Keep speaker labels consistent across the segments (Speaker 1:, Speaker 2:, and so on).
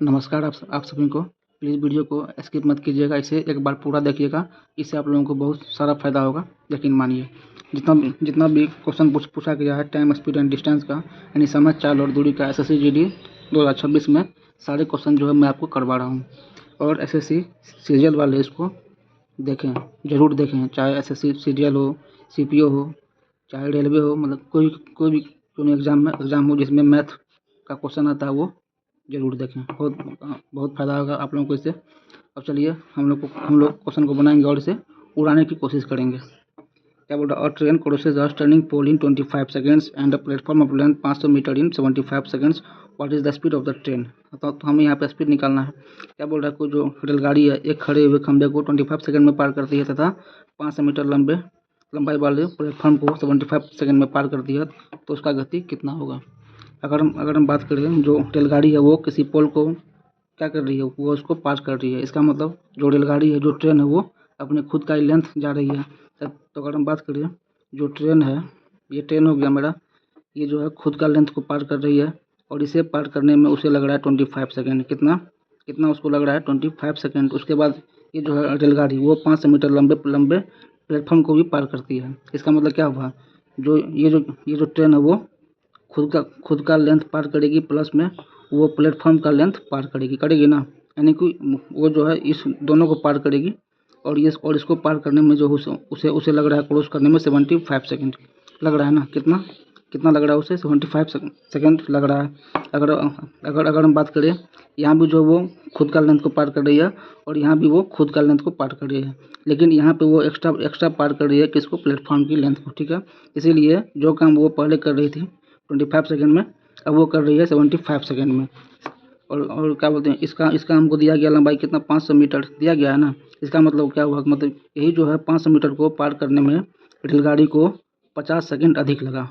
Speaker 1: नमस्कार आप सभी को। प्लीज़ वीडियो को स्किप मत कीजिएगा, इसे एक बार पूरा देखिएगा। इससे आप लोगों को बहुत सारा फ़ायदा होगा। यकीन मानिए, जितना भी क्वेश्चन पूछा गया है टाइम, स्पीड एंड डिस्टेंस का, यानी समय, चाल और दूरी का, SSC GD 2026 में सारे क्वेश्चन जो है मैं आपको करवा रहा हूँ। और SSC सीरियल वाले इसको देखें, ज़रूर देखें, चाहे SSC सीरियल हो, CPO हो, चाहे रेलवे हो, मतलब कोई भी एग्ज़ाम हो जिसमें मैथ का क्वेश्चन आता है वो ज़रूर देखें। बहुत फ़ायदा होगा आप लोगों को इससे। अब चलिए हम लोग क्वेश्चन को बनाएंगे और इसे उड़ाने की कोशिश करेंगे। क्या बोल रहा है? A train crosses a turning pole in 25 seconds and a platform of length 500 metre in 75 seconds. What is the speed of the train? तो हमें यहाँ पे स्पीड निकालना है। क्या बोल रहा है? कोई जो रेलगाड़ी है एक खड़े हुए खंभे को 25 सेकंड में पार करती है तथा 500 मीटर लंबाई वाले प्लेटफॉर्म को 75 सेकंड में पार करती है, तो उसका गति कितना होगा? अगर हम बात करें, जो रेलगाड़ी है वो किसी पोल को क्या कर रही है, वो उसको पार कर रही है। इसका मतलब जो रेलगाड़ी है, जो ट्रेन है, वो अपने खुद का ही लेंथ जा रही है। तो अगर हम बात करें, जो ट्रेन है, ये ट्रेन हो गया मेरा, ये जो है खुद का लेंथ को पार कर रही है और इसे पार करने में उसे लग रहा है 25 सेकेंड। कितना उसको लग रहा है? 25 सेकेंड। उसके बाद ये जो है रेलगाड़ी, वो 500 मीटर लंबे प्लेटफॉर्म को भी पार करती है। इसका मतलब क्या हुआ? ये जो ट्रेन है वो खुद का लेंथ पार करेगी, प्लस में वो प्लेटफॉर्म का लेंथ पार करेगी ना, यानी कि वो जो है इस दोनों को पार करेगी। और इसको पार करने में जो उसे लग रहा है क्रॉस करने में 75 सेकेंड लग रहा है ना। कितना लग रहा है उसे? 75 सेकेंड लग रहा है। अगर हम बात करें, यहाँ भी जो वो खुद का लेंथ को पार कर रही है और यहाँ भी वो खुद का लेंथ को पार कर रही है, लेकिन यहाँ पे वो एक्स्ट्रा पार कर रही है किसको? प्लेटफॉर्म की लेंथ को। ठीक है, इसीलिए जो काम वो पहले कर रही थी 25 सेकंड में, अब वो कर रही है 75 सेकंड में। और क्या बोलते हैं, इसका हमको दिया गया लंबाई कितना? 500 मीटर दिया गया है ना। इसका मतलब क्या हुआ? मतलब यही जो है 500 मीटर को पार करने में रेलगाड़ी को 50 सेकंड अधिक लगा।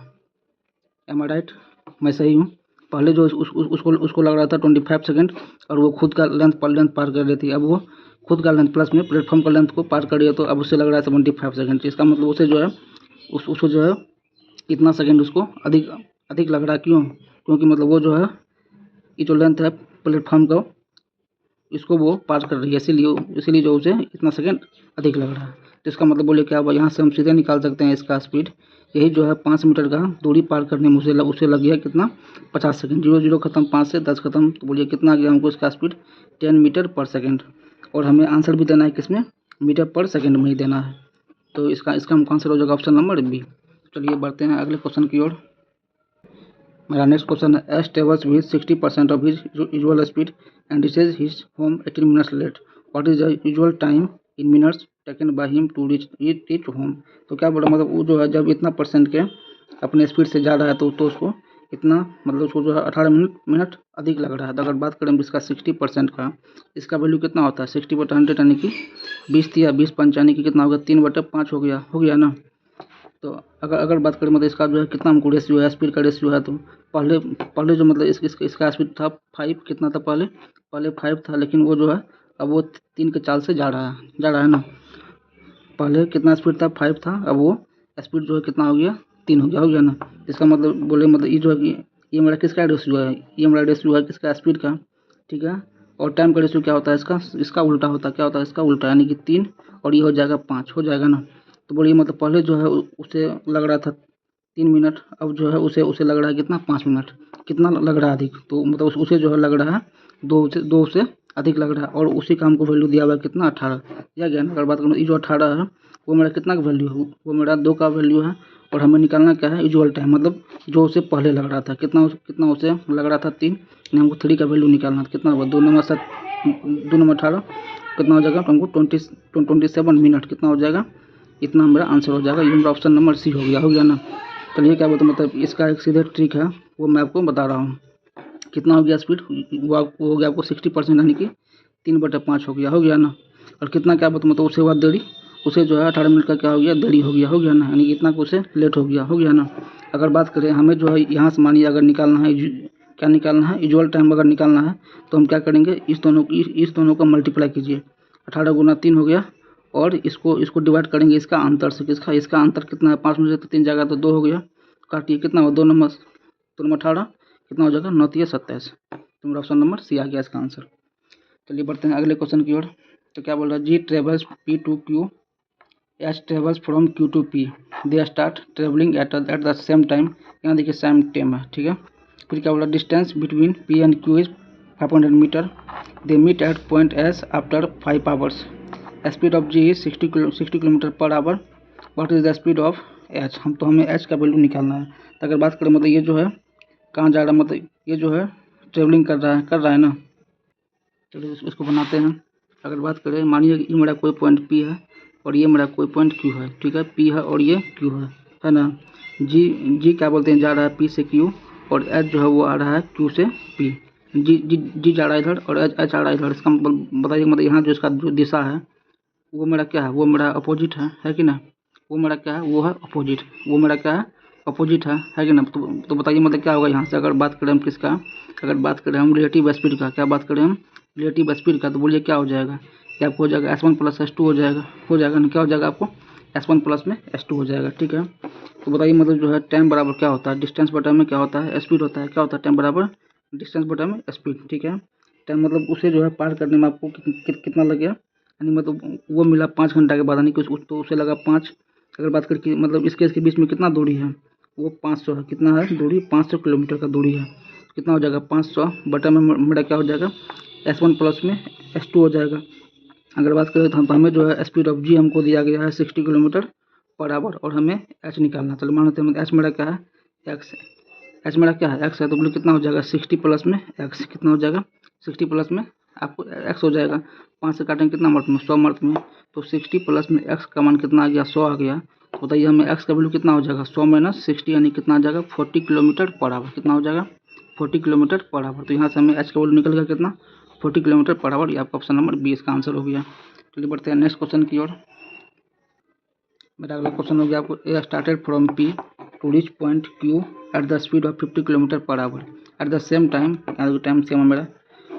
Speaker 1: एम आई राइट? मैं सही हूँ? पहले जो उसको लग रहा था 25 सेकंड और वो खुद का लेंथ पार कर रही थी। अब वो खुद का लेंथ प्लस में प्लेटफॉर्म का लेंथ को पार कर रही है, तो अब उससे लग रहा है 75 सेकंड। इसका मतलब उसे जो है उसको जो है इतना सेकंड उसको अधिक लग रहा है। क्यों? क्योंकि मतलब वो जो है ये जो लेंथ है प्लेटफॉर्म का, इसको वो पार कर रही है, इसीलिए जो उसे इतना सेकंड अधिक लग रहा है। तो इसका मतलब बोलिए क्या हुआ? यहाँ से हम सीधे निकाल सकते हैं इसका स्पीड। यही जो है 5 मीटर का दूरी पार करने में उसे लग गया कितना? 50 सेकंड। 0 खत्म, 5 से 10 खत्म, तो बोलिए कितना आ गया हमको इसका स्पीड? 10 मीटर पर सेकेंड। और हमें आंसर भी देना है किसमें? मीटर पर सेकेंड में ही देना है। तो इसका हमको आंसर हो जाएगा ऑप्शन नंबर बी। चलिए बढ़ते हैं अगले क्वेश्चन की ओर। मेरा नेक्स्ट क्वेश्चन है, S travels with 60% of his usual speed and reaches his home 18 minutes late. What is the usual time in minutes taken by him to reach home? तो क्या बोला? मतलब वो जो है जब इतना परसेंट के अपने स्पीड से जा रहा है, तो उसको इतना, मतलब उसको जो है 18 मिनट अधिक लग रहा है। तो अगर बात करें इसका 60% का, इसका वैल्यू कितना होता है? 60/100 यानी कि 20 दिया, 20 यानी कि कितना होगा? 3/5 हो गया ना। तो अगर बात करें, मतलब इसका जो है कितना हमको रेशियो है, स्पीड का रेशियो है, तो पहले जो मतलब इसका स्पीड था 5। कितना था पहले 5 था, लेकिन वो जो है अब वो 3 के चाल से जा रहा है ना। पहले कितना स्पीड था? 5 था, अब वो स्पीड जो है कितना हो गया? 3 हो गया ना। इसका मतलब बोले, मतलब ये जो है कि ये मेरा किसका रेशियो है? ये मेरा रेशियो है किसका? स्पीड का। ठीक है, और टाइम का रेशियो क्या होता है? इसका उल्टा होता है। क्या होता है? इसका उल्टा, यानी कि 3, और ये हो जाएगा 5, हो जाएगा ना। तो बोलिए, मतलब पहले जो है उसे लग रहा था 3 मिनट, अब जो है उसे लग रहा है कितना? 5 मिनट। कितना लग रहा है अधिक? तो मतलब उसे जो है लग रहा है 2 से अधिक लग रहा है, और उसी का हमको वैल्यू दिया हुआ है कितना? 18 दिया गया ना। अगर बात करूँ, ये जो 18 है वो मेरा कितना का वैल्यू है? वो मेरा 2 का वैल्यू है। और हमें निकालना क्या है? यूजुअल टाइम, मतलब जो उसे पहले लग रहा था। कितना उसे लग रहा था? 3, यानी हमको 3 का वैल्यू निकालना था। कितना हुआ? 2 नंबर 7, 2 नंबर 18, कितना हो जाएगा? तो हमको 27 मिनट कितना हो जाएगा? इतना हमारा आंसर हो जाएगा। ये हमारा ऑप्शन नंबर सी हो गया ना। चलिए क्या बोलते हैं, मतलब इसका एक सीधे ट्रिक है, वो मैं आपको बता रहा हूँ। कितना हो गया स्पीड? वो हो गया आपको 60%, यानी कि 3/5 हो गया ना। और कितना क्या बोलते, मतलब उसके बाद देरी, उसे जो है 18 मिनट का क्या हो गया? देरी हो गया ना, यानी कि इतना को उसे लेट हो गया ना। अगर बात करें, हमें जो है यहाँ से मानिए अगर निकालना है, क्या निकालना है? यूजुअल टाइम अगर निकालना है, तो हम क्या करेंगे? इस दोनों का मल्टीप्लाई कीजिए। 18 गुना 3 हो गया, और इसको डिवाइड करेंगे इसका अंतर से। इसका अंतर कितना है? 5 में से तो 3 जाएगा तो 2 हो गया। काटिए, कितना हुआ? 2 नंबर 18, कितना हो जाएगा? 9 × 27। तो मेरा ऑप्शन नंबर सी आ गया इसका आंसर। चलिए बढ़ते हैं अगले क्वेश्चन की ओर। तो क्या बोल रहा है, G travels P to Q, H travels from Q to P, they start travelling at the same time. यहाँ देखिए सेम टाइम है, ठीक है। फिर क्या बोला, distance between P and Q is 500 metre, they meet at point S after 5 hours, speed of G is 60 kilometre per hour, what is the speed of H. हमें H का वैल्यू निकालना है। तो अगर बात करें मतलब ये जो है कहाँ जा रहा है, मतलब ये जो है ट्रेवलिंग कर रहा है ना। चलिए इसको बनाते हैं। अगर बात करें, मानिए कि ये मेरा कोई पॉइंट पी है और ये मेरा कोई पॉइंट क्यू है, ठीक है। पी है और ये क्यू है ना। जी क्या बोलते हैं, जा रहा है पी से क्यू, और एच जो है वो आ रहा है क्यू से पी। जी जा रहा है इधर और एच आ रहा है इधर। इसका मतलब बताइए, मतलब यहाँ जो इसका जो दिशा है वो मेरा क्या है, वो मेरा अपोजिट है कि ना। वो मेरा क्या है, वो है अपोजिट। वो मेरा क्या है, अपोजिट है कि ना। तो बताइए मतलब क्या होगा यहाँ से। अगर बात करें हम किसका, अगर बात करें हम रिलेटिव स्पीड का, क्या बात करें हम रिलेटिव स्पीड का, तो बोलिए क्या हो जाएगा। क्या आपको हो जाएगा S1 प्लस S2 हो जाएगा ना। क्या हो जाएगा आपको, S1 प्लस में S2 हो जाएगा, ठीक है। तो बताइए मतलब जो है टाइम बराबर क्या होता है, डिस्टेंस बटा में क्या होता है, स्पीड होता है। क्या होता है, टाइम बराबर डिस्टेंस बटा में स्पीड, ठीक है। टाइम मतलब उसे जो है पार करने में आपको कितना लग गया, यानी मतलब वो मिला 5 घंटा के बाद, यानी कि तो उसे लगा 5। अगर बात करें कि मतलब इसके बीच में कितना दूरी है, वो 500 है। कितना है दूरी, 500 किलोमीटर का दूरी है। कितना हो जाएगा, 500 बटा में मेरा क्या हो जाएगा, S1 प्लस में S2 हो जाएगा। अगर बात करें तो हमें जो है स्पीड ऑफ जी हमको दिया गया है 60 किलोमीटर पर आवर, और हमें एच निकालना। चलो मान लेते हैं एच मेरा क्या है, एक्स। एच मेरा क्या है, एक्स है। तो बोले कितना हो जाएगा, 60 प्लस में एक्स। कितना हो जाएगा, 60 प्लस में आपको एक्स हो जाएगा। 5 से काटेंगे कितना मर्त में, 100 मर्त में। तो 60 प्लस में एक्स का मान कितना आ गया, 100 आ गया। तो बताइए हमें एक्स का वैल्यू कितना हो जाएगा, 100 माइनस 60, यानी कितना आ जाएगा 40 किलोमीटर पर आवर। कितना हो जाएगा, 40 किलोमीटर पर आवर। तो यहाँ से हमें एच का वैल्यू निकल गया कितना, 40 किलोमीटर पर आवर। ये आपका ऑप्शन नंबर 20 का आंसर हो गया। चलिए बढ़ते हैं नेक्स्ट क्वेश्चन की ओर। मेरा अगला क्वेश्चन हो गया, आपको A started from P to reach point Q at the speed of 50 kilometre per hour at the same time. Time same है मेरा।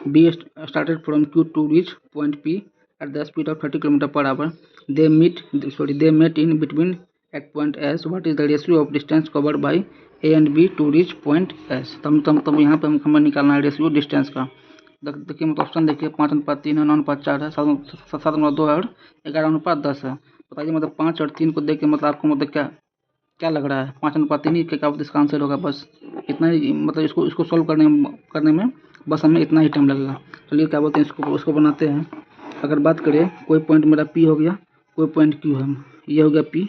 Speaker 1: B started from Q to reach point P at the speed of 30 kilometre per hour. They met in between at point S. What is the ratio of distance covered by A and B to reach point S. तब यहाँ पर हमें निकालना है ratio distance का। देखिए मतलब option देखिए, 5:3 है, 9:4 है, 7:2 है और 11:10 है। बताइए मतलब 5 और 3 को देख के मतलब आपको मतलब क्या क्या लग रहा है, 5:3 ही क्या इसका आंसर होगा। बस इतना ही, मतलब इसको सॉल्व करने में बस हमें इतना ही टाइम लगेगा। चलिए क्या बोलते हैं, इसको बनाते हैं। अगर बात करें, कोई पॉइंट मेरा पी हो गया, कोई पॉइंट क्यू है। ये हो गया पी,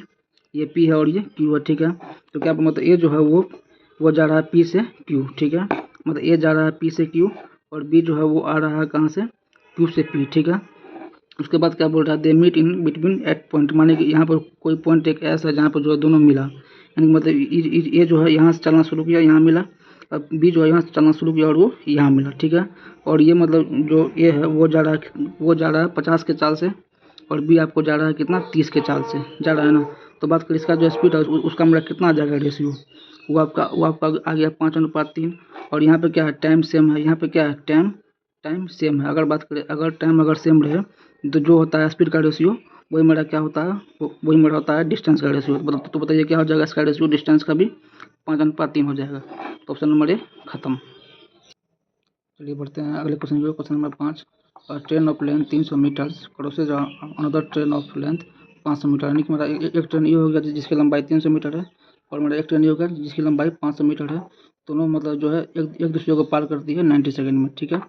Speaker 1: ये पी है और ये क्यू है, ठीक है। तो क्या मतलब ये जो है वो जा रहा है पी से क्यू, ठीक है। मतलब ये जा रहा है पी से क्यू और बी जो है वो आ रहा है कहाँ से, क्यू से पी, ठीक है। उसके बाद क्या बोल रहा है, they meet in between at point, माने कि यहाँ पर कोई पॉइंट एक ऐसा है जहाँ पर जो है दोनों मिला, यानी मतलब ये जो है यहाँ से चलना शुरू किया, यहाँ मिला। अब बी जो है यहाँ से चलना शुरू किया और वो यहाँ मिला, ठीक है। और ये मतलब जो ए है वो जा रहा है 50 के चाल से, और बी आपको जा रहा है कितना, 30 के चाल से जा रहा है ना। तो बात करें इसका जो स्पीड है उसका मेरा कितना आ जाएगा रेशियो, वो आपका आ गया 5:3। और यहाँ पे क्या है, टाइम सेम है। यहाँ पे क्या है, टाइम सेम है। अगर बात करें, अगर टाइम अगर सेम रहे तो जो होता है स्पीड का रेशियो, वही मेरा क्या होता है, वही मेरा होता है डिस्टेंस का रेशियो। तो बताइए क्या हो जाएगा इसका रेशियो डिस्टेंस का भी, 5:3 हो जाएगा। तो ऑप्शन नंबर ए खत्म। चलिए बढ़ते हैं अगले क्वेश्चन की। Question number 5, train of length 300 metres crosses another train of length 500 metre. यानी कि मेरा एक ट्रेन ये हो गया जिसकी लंबाई 300 मीटर है, और मेरा एक ट्रेन ये हो गया जिसकी लंबाई 500 मीटर है। दोनों मतलब जो है एक दूसरे को पार करती है 90 सेकेंड में, ठीक है।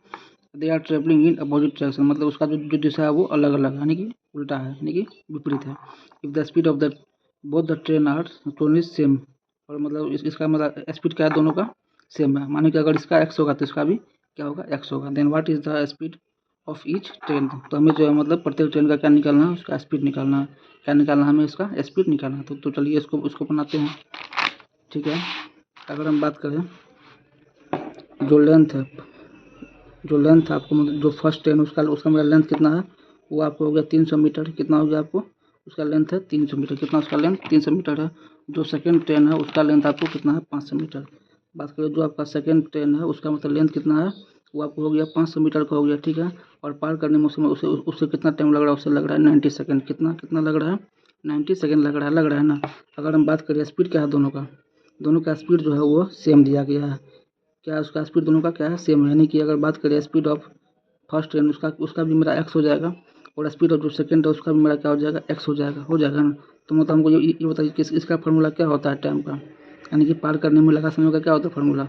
Speaker 1: They are travelling in opposite direction, मतलब उसका जो दिशा है वो अलग अलग है, यानी कि उल्टा है, यानी कि विपरीत है। If the speed of the both the train are train is same, और मतलब इसका मतलब स्पीड क्या है, दोनों का सेम है। माने कि अगर इसका एक्स होगा तो इसका भी क्या होगा, एक्स होगा। Then what is the speed of each train. तो हमें जो है मतलब प्रत्येक ट्रेन का क्या निकालना है, उसका स्पीड निकालना है। क्या निकालना है हमें, इसका स्पीड निकालना है। तो चलिए इसको बनाते हैं, ठीक है। अगर हम बात करें, जो लेंथ है, आपको मतलब जो फर्स्ट ट्रेन उसका मेरा लेंथ कितना है, वो आपको हो गया 300 मीटर। कितना हो गया आपको, उसका लेंथ है 300 मीटर। कितना उसका लेंथ, 300 मीटर है। जो सेकंड ट्रेन है उसका लेंथ आपको कितना है, 500 मीटर। बात करें जो आपका सेकंड ट्रेन है उसका मतलब लेंथ कितना है, वो आपको हो गया 500 मीटर का हो गया, ठीक है। और पार करने में उससे कितना टाइम लग रहा है, उससे लग रहा है 90 सेकेंड। कितना लग रहा है, 90 सेकेंड लग रहा है ना। अगर हम बात करें स्पीड क्या है दोनों का, स्पीड जो है वो सेम दिया गया है। क्या उसका स्पीड दोनों का क्या है, सेम है। यानी कि अगर बात करें स्पीड ऑफ फर्स्ट ट्रेन उसका भी मेरा एक्स हो जाएगा, और स्पीड ऑफ जो सेकंड है उसका भी मेरा क्या हो जाएगा, एक्स हो जाएगा ना। तो मतलब हमको ये बताइए कि इसका फार्मूला क्या होता है टाइम का, यानी कि पार करने में लगा समय का क्या होता है फार्मूला।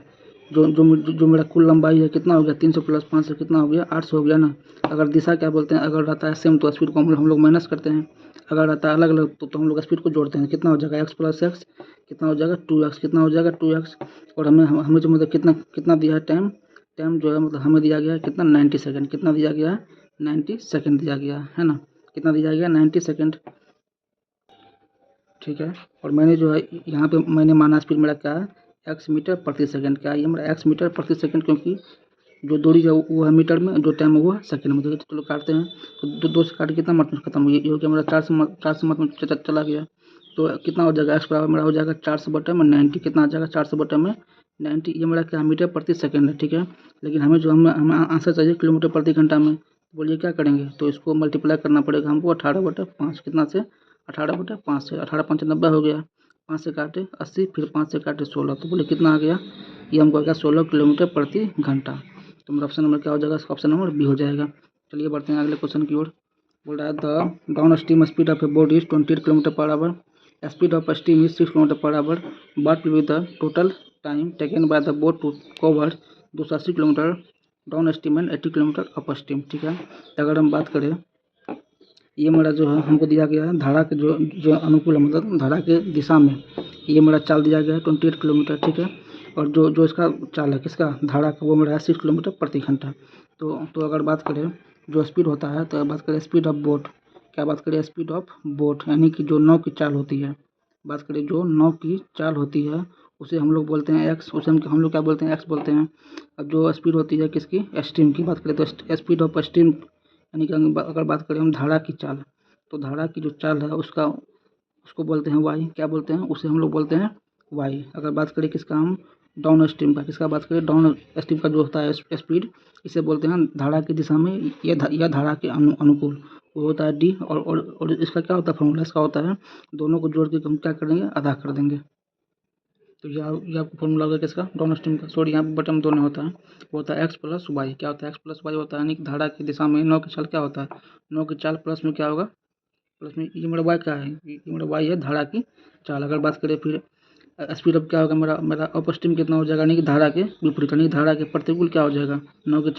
Speaker 1: जो मेरा कुल लंबाई है कितना हो गया, 300 प्लस 500 कितना हो गया, 800 हो गया ना। अगर दिशा क्या बोलते हैं, अगर रहता है सेम तो स्पीड को हम लोग माइनस करते हैं, अगर रहता है अलग अलग तो हम लोग स्पीड को जोड़ते हैं। कितना हो जाएगा, एक्स प्लस एक्स कितना हो जाएगा 2x, कितना हो जाएगा 2x। और हमें जो मतलब कितना दिया है टाइम, टाइम जो है मतलब हमें दिया गया है कितना 90 सेकंड, कितना दिया गया है 90 सेकंड दिया गया है ना, कितना दिया गया 90 सेकंड, ठीक है। और मैंने जो है यहाँ पे मैंने माना स्पीड मेरा क्या है, एक्स मीटर प्रति सेकंड, क्या है ये मेरा एक्स मीटर प्रति सेकंड, क्योंकि जो दूरी है वो है मीटर में, जो टाइम है वो है सेकंड में। तो चलो काटते हैं, तो दो से काट के कितना मत में खत्म हो गया, ये हो गया मेरा 4 से मत में चला गया। तो कितना हो जाएगा, एक्स बराबर मेरा हो जाएगा 400/90, कितना आ जाएगा 400/90, ये मेरा क्या मीटर प्रति सेकंड है, ठीक है। लेकिन हमें जो हमें आंसर चाहिए किलोमीटर प्रति घंटा में, बोलिए क्या करेंगे, तो इसको मल्टीप्लाई करना पड़ेगा हमको 18/5, कितना से 18/5 से, 18×5 90 हो गया, 5 से काटे 80, फिर 5 से काटे 16, तो बोले कितना आ गया, ये हमको आ गया 16 किलोमीटर प्रति घंटा। तो मेरा ऑप्शन नंबर क्या हो जाएगा, इसका ऑप्शन नंबर बी हो जाएगा। चलिए बढ़ते हैं अगले क्वेश्चन की ओर। बोल रहा है the down stream speed of a boat is 28 kilometre per hour, speed of steam is 6 kilometre per hour, but with the total time taken by the boat to cover 280 kilometre down stream and 80 kilometre up stream, ठीक है। अगर हम बात करें, ये मेरा जो है हमको दिया गया है धारा के जो अनुकूल है, मतलब धारा के दिशा में ये मेरा चाल दिया गया है 28 किलोमीटर, ठीक है। और जो इसका चाल है किसका, धारा का, वो मेरा है 6 किलोमीटर प्रति घंटा। तो अगर बात करें जो स्पीड होता है, तो बात करें स्पीड ऑफ बोट, क्या बात करें स्पीड ऑफ बोट, यानी कि जो नाव की चाल होती है, बात करें जो नाव की चाल होती है उसे हम लोग बोलते हैं एक्स, उसे हम लोग क्या बोलते हैं, एक्स बोलते हैं। अब जो स्पीड होती है किसकी, स्ट्रीम की बात करें तो स्पीड ऑफ स्ट्रीम, यानी कि अगर बात करें हम धारा की चाल, तो धारा की जो चाल है उसको बोलते हैं वाई, क्या बोलते हैं उसे हम लोग बोलते हैं वाई। अगर बात करें किसका, हम डाउन स्ट्रीम का, किसका बात करें डाउन स्ट्रीम का जो होता है स्पीड, इसे बोलते हैं धारा की दिशा में यह धारा के अनुकूल, वो होता है डी। और इसका क्या होता है फॉर्मूला, इसका होता है दोनों को जोड़ के हम क्या कर देंगे, आधा कर देंगे। तो ये आपको फॉर्मूला होगा किसका, डाउन स्ट्रीम का। सॉरी यहाँ बटन में दोनों होता है, वो होता है एक्स प्लस वाई, क्या होता है एक्स प्लस वाई होता है, यानी कि धारा की दिशा में नौ की चाल क्या होता है, नौ की चाल प्लस में क्या होगा, प्लस में ये मेरा वाई क्या है, ये मेरा वाई है धारा की चाल। अगर बात करें फिर स्पीड अप क्या होगा, मेरा अप स्ट्रीम कितना हो जाएगा, यानी कि धारा के विपरीत, यानी धारा के प्रतिकूल क्या हो जाएगा, नौ की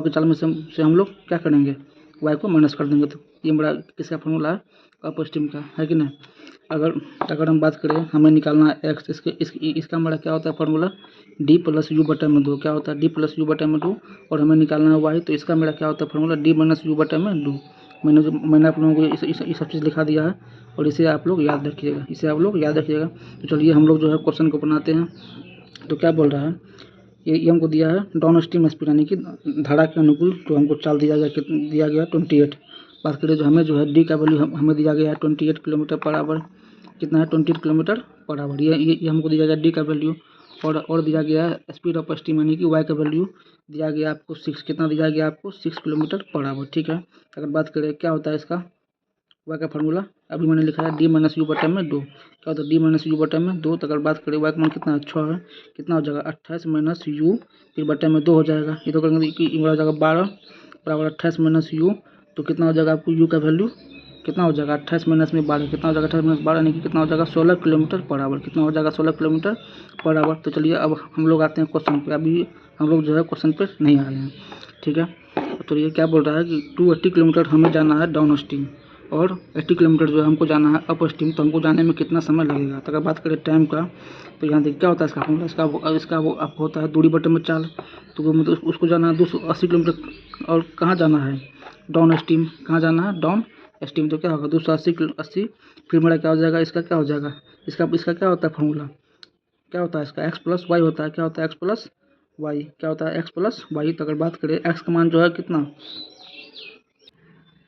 Speaker 1: चाल में से हम लोग क्या करेंगे, वाई को माइनस कर देंगे। तो ये मेरा किसका फॉर्मूला है, अप स्ट्रीम का, है कि नहीं। अगर हम बात करें हमें निकालना है एक्स, इसका हमारा क्या होता है फॉर्मूला, डी प्लस यू बटे में 2, क्या होता है डी प्लस यू बटे में 2। और हमें निकालना है वाई, तो इसका मेरा क्या होता है फॉर्मूला, डी माइनस यू बटे में 2। मैंने आप लोगों को ये सब चीज़ लिखा दिया है, और इसे आप लोग याद रखिएगा, तो चलिए हम लोग जो है क्वेश्चन को बनाते हैं। तो क्या बोल रहा है, ये हमको दिया है डाउन स्ट्रीम स्पीड, यानी कि धारा के अनुकूल जो हमको चाल दिया गया 28। बात करें जो हमें जो है डी का वैल्यू हमें दिया गया है 28 किलोमीटर पर आवर, कितना है 28 किलोमीटर पर आवर, ये हमको दिया गया डी का वैल्यू। और दिया गया है स्पीड ऑफ स्टीम, यानी कि वाई का वैल्यू दिया गया आपको 6, कितना दिया गया आपको 6 किलोमीटर पर आवर, ठीक है। अगर बात करें क्या होता है इसका वाई का फार्मूला, अभी मैंने लिखा है डी माइनस यू बटे में 2, क्या होता है डी माइनस यू बटे में 2। तो अगर बात करें वाई का मान कितना है 6 है, कितना हो जाएगा 28 माइनस यू, फिर बटे में 2 हो जाएगा, ये तो करेंगे कि हो जाएगा 12 बराबर 28 माइनस यू। तो कितना हो जाएगा आपको यू का वैल्यू, कितना हो जाएगा 28 माइनस में 12, कितना हो जाएगा 28 माइनस 12, यानी कि कितना हो जाएगा 16 किलोमीटर पर आवर, कितना हो जाएगा 16 किलोमीटर पर आवर। तो चलिए अब हम लोग आते हैं क्वेश्चन पे, अभी हम लोग जो है क्वेश्चन पे नहीं आए हैं, ठीक है। तो ये क्या बोल रहा है कि 280 किलोमीटर हमें जाना है डाउन स्ट्रीम, और 80 किलोमीटर जो है हमको जाना है अप स्ट्रीम, तो हमको जाने में कितना समय लगेगा। तो अगर बात करें टाइम का, तो यहाँ देखिए क्या होता है इसका फॉर्मूला, इसका वो आपको होता है दूरी बटे में चाल, तो वो मतलब उसको जाना है 280 किलोमीटर, और कहाँ जाना है डाउन स्ट्रीम, कहाँ जाना है डाउन स्ट्रीम। तो क्या होगा 280, फिर मेरा क्या हो जाएगा, इसका क्या हो जाएगा, इसका क्या होता है फॉर्मूला, क्या होता है इसका एक्स प्लस वाई होता है, क्या होता है एक्स प्लस वाई, क्या होता है एक्स प्लस वाई। तो अगर बात करें एक्स का मान जो है कितना,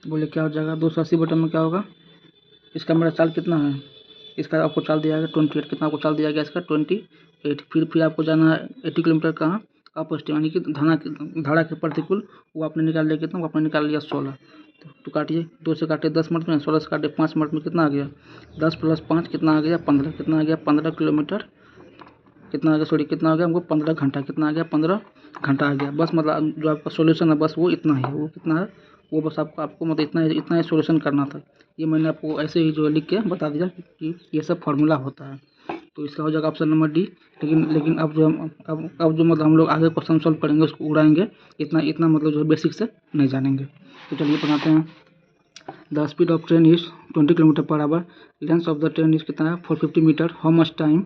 Speaker 1: बोले क्या हो जाएगा 280 बटे में क्या होगा, इसका मेरा चाल कितना है, इसका आपको चाल दिया गया 28, कितना आपको चाल दिया गया इसका 28। फिर आपको जाना है 80 किलोमीटर कहाँ अप स्ट्रीम, यानी कि धारा के प्रतिकूल, वो आपने निकाल लिया कितना, वो आपने निकाल लिया 16। तो काटिए, 2 से काटे 10 मिनट में, 16 से काटे 5 मिनट में, कितना आ गया 10 + 5 कितना आ गया 15, कितना आ गया 15 किलोमीटर, कितना आ गया, सॉरी कितना आ गया हमको 15 घंटा, कितना आ गया 15 घंटा आ गया। बस मतलब जो आपका सॉल्यूशन है बस वो इतना ही है, वो कितना है वो बस आपको मतलब इतना ही सॉल्यूशन करना था। ये मैंने आपको ऐसे ही जो लिख के बता दिया कि ये सब फार्मूला होता है। तो इसका हो जाएगा ऑप्शन नंबर डी। लेकिन अब जो मतलब हम लोग आगे क्वेश्चन सॉल्व करेंगे उसको उड़ाएंगे, इतना मतलब जो है बेसिक से नहीं जानेंगे। तो चलिए बनाते हैं। The speed of train is 20 kilometre per hour, length of the train is कितना है 450 मीटर, हाउ मच टाइम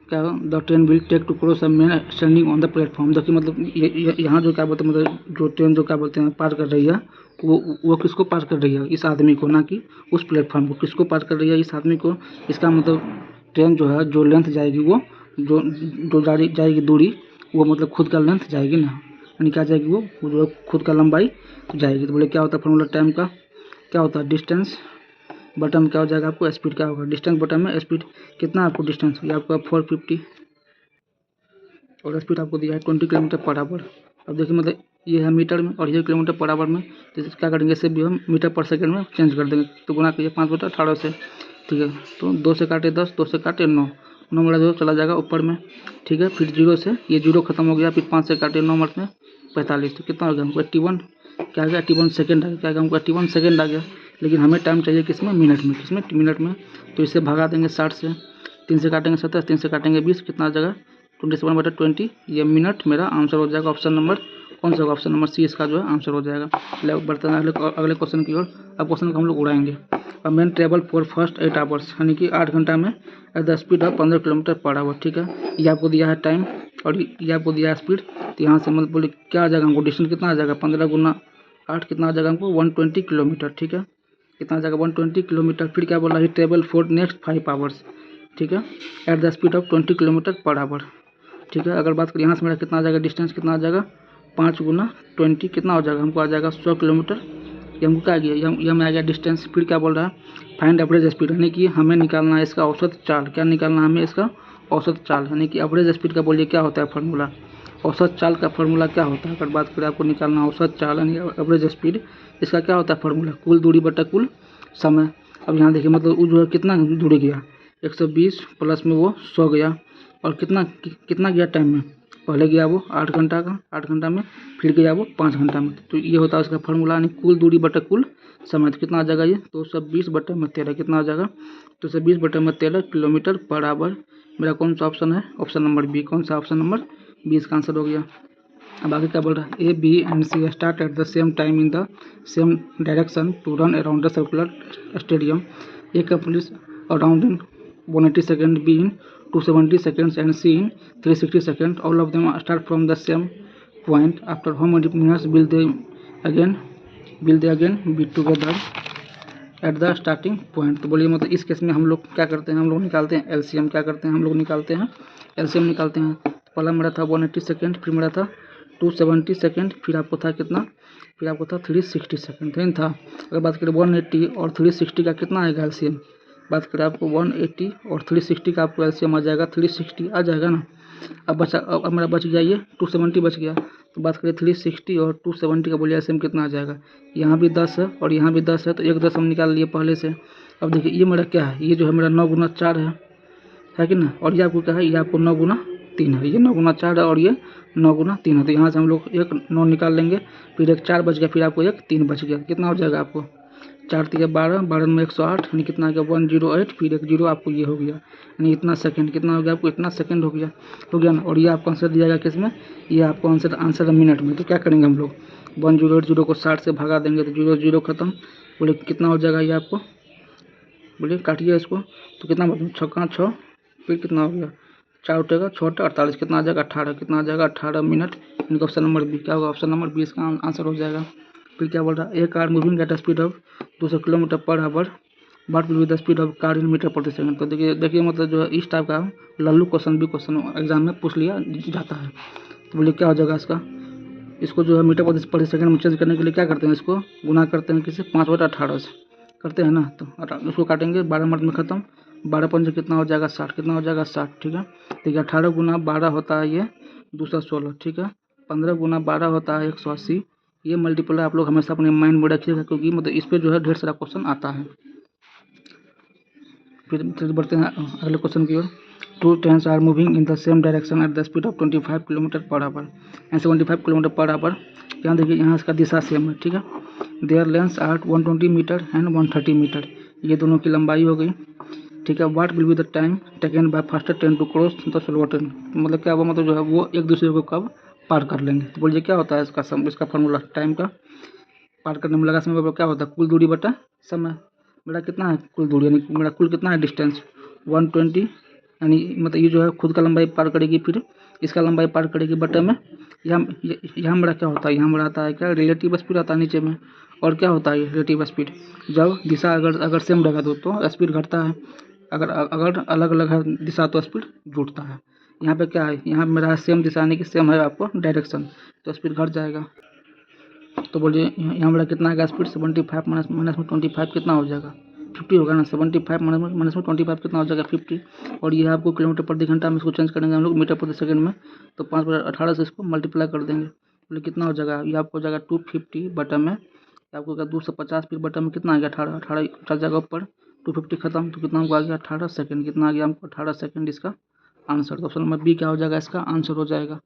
Speaker 1: क्या the train will take to cross a man standing on the platform. देखिए मतलब यहाँ जो क्या बोलते हैं मतलब जो ट्रेन जो क्या बोलते हैं पार कर रही है वो किसको पार कर रही है, इस आदमी को, ना कि उस प्लेटफॉर्म को। किसको पार कर रही है, इस आदमी को। इसका मतलब ट्रेन जो है जो लेंथ जाएगी वो जो जाएगी दूरी वो मतलब खुद का लेंथ जाएगी ना, यानी क्या जाएगी वो जो खुद का लंबाई जाएगी। तो बोले क्या होता है फॉर्मूला टाइम का, क्या होता है डिस्टेंस बटन क्या हो जाएगा आपको स्पीड क्या होगा, डिस्टेंस बटन में स्पीड कितना आपको डिस्टेंस ये आपका 450 और स्पीड आपको दिया है 20 किलोमीटर पर आवर। अब देखिए मतलब ये है मीटर में और ये किलोमीटर पर आवर में, तो क्या करेंगे इसे भी हम मीटर पर सेकंड में चेंज कर देंगे। तो गुना करिए 5/18 से, ठीक है। तो 2 से काटे 10, 2 से काटे 9, 9 बड़ा 2 चला जाएगा ऊपर में, ठीक है। फिर 0 से ये 0 खत्म हो गया, फिर 5 से काटे 9 में 45, तो कितना हो गया हमको 81, क्या आ गया 81 सेकेंड आ गया, क्या आ गया हमको 81 सेकेंड आ गया। लेकिन हमें टाइम चाहिए किसमें, मिनट में, किसमें मिनट में। तो इसे भगा देंगे 60 से, 3 से काटेंगे 70, 3 से काटेंगे 20, कितना आ जाएगा 27/20। ये मिनट मेरा आंसर हो जाएगा। ऑप्शन नंबर कौन सा होगा, ऑप्शन नंबर सी इसका जो है आंसर हो जाएगा। चलिए बढ़ते हैं अगले क्वेश्चन की ओर। अब क्वेश्चन को हम लोग उड़ाएंगे। A man travel for first 8 hours, यानी कि 8 घंटा में at the speed of 15 kilometre per hour, ठीक है। ये आपको दिया है टाइम और ये आपको दिया है स्पीड। तो यहाँ से मतलब बोले क्या आ जाएगा हमको, डिस्टेंस कितना आ जाएगा 15 गुना 8 कितना आ जाएगा हमको 120 किलोमीटर, ठीक है। कितना आ जाएगा 120 किलोमीटर। फिर क्या बोला है ट्रेवल फॉर नेक्स्ट 5 आवर्स, ठीक है, eight the speed of 20 kilometre per hour, ठीक है। अगर बात करें यहाँ से मेरा कितना आ जाएगा डिस्टेंस, कितना आ जाएगा 5 गुना 20 कितना हो जाएगा हमको आ जाएगा 100 किलोमीटर। ये हमको क्या आ गया, ये हमें आ गया डिस्टेंस। फिर क्या बोल रहा है फाइंड एवरेज स्पीड, यानी कि हमें निकालना है इसका औसत चाल। क्या निकालना है हमें इसका औसत चाल, यानी कि एवरेज स्पीड का बोलिए क्या होता है फार्मूला, औसत चाल का फार्मूला क्या होता है। अगर बात करें आपको निकालना औसत चाल यानी एवरेज स्पीड, इसका क्या होता है फार्मूला कुल दूरी बटा कुल समय। अब यहाँ देखिए मतलब वो जो है कितना दूरी गया 120 प्लस में वो 100 गया और कितना गया टाइम में, पहले गया वो 8 घंटा का 8 घंटा में, फिर गया वो 5 घंटा में। तो ये होता है उसका फार्मूला यानी कुल दूरी बटा कुल समय। तो कितना आ जाएगा ये 220/13, कितना आ जाएगा 220/13 किलोमीटर पर आवर। मेरा कौन सा ऑप्शन है, ऑप्शन नंबर बी। कौन सा ऑप्शन नंबर बी इसका आंसर हो गया। अब आगे क्या बोल रहा है A B and C start at the same time in the same direction to run around the circular stadium. A complete around in 180 second, B in 270 seconds and C in 360 seconds. All of them start from the same point. After how many minutes will they again be together at the starting point। तो बोलिए मतलब इस case में हम लोग क्या करते हैं, हम लोग निकालते हैं एलसीएम। क्या करते हैं हम लोग निकालते हैं एलसीएम निकालते हैं। पहला मेरा था 180 सेकेंड, फिर मेरा था 270 सेकेंड, फिर आपको था कितना, फिर आपको था 360 सेकेंड नहीं था। अगर बात करें 180 और 360 का कितना आएगा एलसीएम, बात करें आपको 180 और 360 का आपको एलसीएम आ जाएगा 360 आ जाएगा ना। अब मेरा बच गया ये 270 बच गया। तो बात करें 360 और 270 का बोलिए एलसीएम कितना आ जाएगा, यहाँ भी 10 है और यहाँ भी 10 है, तो एक 10 हम निकाल लिए पहले से। अब देखिए ये मेरा क्या है, ये जो है मेरा 9 गुना 4 है कि ना, और ये आपको क्या है, ये आपको 9 गुना 3 है। ये 9 गुना 4 है और ये 9 गुना 3 है। तो यहाँ से हम लोग एक 9 निकाल लेंगे, फिर एक 4 बच गया, फिर आपको एक 3 बच गया। कितना हो जाएगा आपको 4 3 12, 12 में 108, यानी कितना आ गया 108, फिर एक 0 आपको ये हो गया, यानी इतना सेकंड। कितना हो गया आपको इतना सेकंड हो गया ना। और ये आपको आंसर दिया गया किस में, ये आपको आंसर है मिनट में। तो क्या करेंगे हम लोग 108 0 को 60 से भगा देंगे तो 0 0 खत्म। बोले कितना हो जाएगा ये आपको, बोलिए काटिए इसको। तो कितना मतलब 6 6, फिर कितना हो गया 4 उठेगा 6 48, कितना आ जाएगा 18, कितना आ जाएगा 18 मिनट। इनका ऑप्शन नंबर बी क्या होगा, ऑप्शन नंबर बी इसका आंसर हो जाएगा। फिर क्या बोल रहा है a car moving at speed of 200 kilometre per hour but with the speed of car in metre प्रति सेकंड। तो देखिए मतलब जो है इस टाइप का लल्लू क्वेश्चन भी क्वेश्चन एग्जाम में पूछ लिया जाता है। तो बोलिए क्या हो जाएगा इसका, इसको जो है मीटर प्रति सेकंड में चेंज करने के लिए क्या करते हैं, इसको गुना करते हैं किसी 5/18 से करते हैं ना। तो उसको काटेंगे 12 मिनट में ख़त्म, 12 पंजे कितना हो जाएगा 60, कितना हो जाएगा 60, ठीक है। देखिए 18 गुना 12 होता है ये 216, ठीक है। 15 गुना 12 होता है 180। ये मल्टीपल आप लोग हमेशा अपने माइंड में रखिएगा, क्योंकि मतलब इस पर जो है ढेर सारा क्वेश्चन आता है। फिर बढ़ते हैं अगले क्वेश्चन की ओर। Two trains are moving in the same direction at the speed of 25 kilometre per hour and 75 kilometre per hour. यहाँ देखिए, यहाँ इसका दिशा सेम है, ठीक है। Their length are 120 metre and 130 metre, ये दोनों की लंबाई हो गई, ठीक है। What will be the time taken by faster train to cross the slower train, मतलब क्या हुआ, मतलब जो है वो एक दूसरे को कब पार कर लेंगे। तो बोलिए क्या होता है इसका फार्मूला टाइम का पार करने में लगा समय बराबर क्या होता है, कुल दूरी बटा समय। मेरा कितना है कुल दूरी, यानी मेरा कुल कितना है डिस्टेंस 120, यानी मतलब ये जो है खुद का लंबाई पार करेगी, फिर इसका लंबाई पार करेगी बटे में। यहाँ मेरा क्या होता है, यहाँ मेरा आता है क्या रिलेटिव स्पीड आता है नीचे में। और क्या होता है ये रिलेटिव स्पीड, जब दिशा अगर सेम रहेगा तो स्पीड घटता है, अगर अगर अलग अलग है दिशा तो स्पीड जुड़ता है। यहाँ पे क्या है, यहाँ मेरा सेम दिशा यानी कि सेम है आपको डायरेक्शन, तो स्पीड घट जाएगा। तो बोलिए यहाँ मेरा कितना आएगा स्पीड 75 माइनस में 25 कितना हो जाएगा 50 होगा ना। 75 माइनस में 25 कितना हो जाएगा 50। और ये आपको किलोमीटर प्रति घंटा में इसको चेंज करेंगे हम लोग मीटर प्रति सेकंड में, तो 5/18 से इसको मल्टीप्लाई कर देंगे। बोले कितना हो जाएगा, ये आपको हो जाएगा 250 बटा में, आपको क्या 250 फिर बटा में कितना आ गया 18 चल जाएगा ऊपर, 250 खत्म, तो कितना हमको आ गया 18 सेकंड। कितना आ गया हमको 18 सेकंड इसका आंसर। तो ऑप्शन नंबर बी क्या हो जाएगा इसका आंसर हो जाएगा।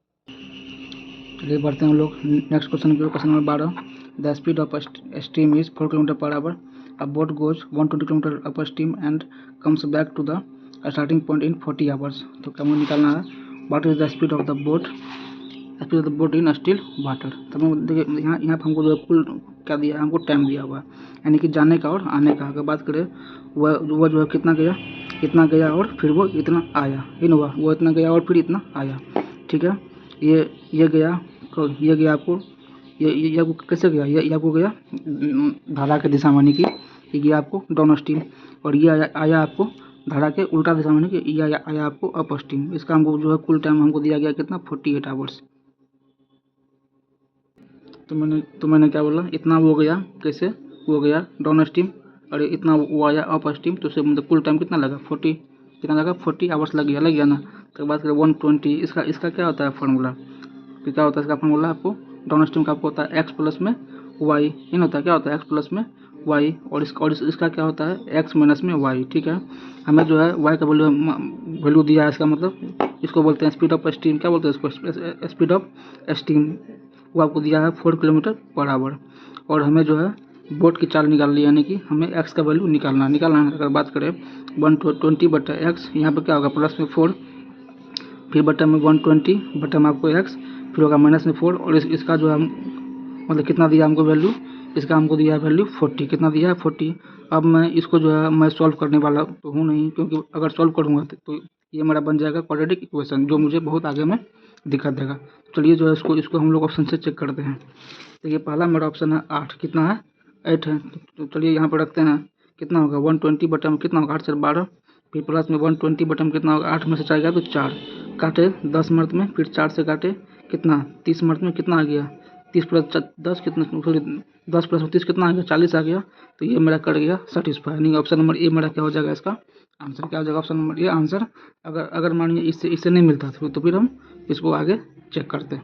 Speaker 1: चलिए बढ़ते हैं हम लोग नेक्स्ट क्वेश्चन की ओर। Question number 12, the speed of steam is 4 kilometre per hour, a boat goes 120 kilometre upper steam and comes back to the starting point in 40 hours. तो क्या मुझे निकालना है, what is the speed of the boat in still water. तो देखिए यहाँ पर हमको जो कुल क्या दिया है, हमको टाइम दिया हुआ है, यानी कि जाने का और आने का। अगर बात करें वह जो है कितना गया और फिर वो इतना आया, इन हुआ वो इतना गया और फिर इतना आया, ठीक है। ये गया आपको, ये आपको कैसे गया, ये आपको गया धारा के दिशा में, कि ये गया आपको डाउन स्ट्रीम, और ये आया आपको धारा के उल्टा दिशा में, कि ये आया आपको अप स्ट्रीम। इसका हमको जो है कुल टाइम हमको दिया गया कितना 48 आवर्स। तो मैंने क्या बोला, इतना वो गया, कैसे वो गया डाउन स्ट्रीम, और इतना वो आया अप स्ट्रीम, तो उससे मतलब कुल टाइम कितना लगा 40, कितना लगा 40 आवर्स लग गया ना। तो बात करें 120, इसका क्या होता है फार्मूला, क्या होता है इसका फार्मूला आपको डाउन स्ट्रीम का आपको होता है एक्स प्लस में वाई, इन होता है क्या होता है एक्स प्लस में वाई, और इसका क्या होता है एक्स माइनस में वाई, ठीक है। हमें जो है वाई का वैल्यू दिया है, इसका मतलब इसको बोलते हैं स्पीड ऑफ स्टीम। क्या बोलते हैं इसको, स्पीड ऑफ स्टीम। वो आपको दिया है 4 किलोमीटर पर आवर, और हमें जो है बोट की चाल निकाल ली, यानी कि हमें एक्स का वैल्यू निकालना है। अगर बात करें 120 बटा एक्स, यहाँ पर क्या होगा प्लस में 4, फिर बटा में 120 बटा में आपको एक्स, फिर होगा माइनस में 4, और इसका जो है मतलब कितना दिया हमको वैल्यू, इसका हमको दिया है वैल्यू 40, कितना दिया है 40। अब मैं इसको जो है मैं सॉल्व करने वाला तो हूँ नहीं, क्योंकि अगर सॉल्व करूँगा तो ये मेरा बन जाएगा क्वाड्रेटिक इक्वेशन, जो मुझे बहुत आगे में दिक्कत देगा। चलिए जो है इसको हम लोग ऑप्शन से चेक करते हैं। देखिए पहला मेरा ऑप्शन है 8, कितना है 8 है, तो चलिए यहाँ पर रखते हैं, कितना होगा 120 बटा में कितना होगा 8 से 12, फिर प्लस में 120 बटा में कितना होगा 8 में से 4 गया तो 4, काटे 10 मर्द में, फिर 4 से काटे कितना 30 मर्द में, कितना आ गया 30 प्लस 10 कितना, सॉरी 10 प्लस 30 कितना आ गया 40 आ गया। तो ये मेरा कर गया सेटिस्फाई, यानी ऑप्शन नंबर ए मेरा क्या हो जाएगा इसका आंसर, क्या हो जाएगा ऑप्शन नंबर ए आंसर। अगर मानिए इससे नहीं मिलता तो फिर हम इसको आगे चेक करते हैं।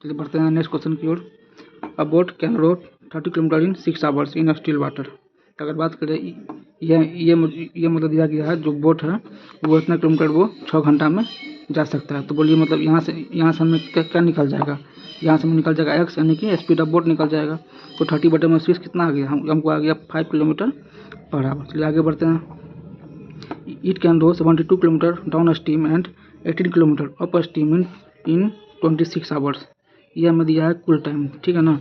Speaker 1: चलिए बढ़ते हैं नेक्स्ट क्वेश्चन की ओर। A boat can row 30 kilometre in 6 hours in still water. अगर बात करें ये मतलब दिया गया है, जो बोट है वो इतना किलोमीटर वो 6 घंटा में जा सकता है। तो बोलिए मतलब यहाँ से हमें क्या निकल जाएगा, यहाँ से हमें निकल जाएगा एक्स, यानी कि स्पीड ऑफ बोट निकल जाएगा। तो 30 बटे में 6 कितना आ गया, हमको आ गया 5 किलोमीटर पर आवर। चलिए आगे बढ़ते हैं। It can row 72 kilometre down stream and 18 kilometre up stream in 26 hours. ये हमें दिया है कुल टाइम, ठीक है ना।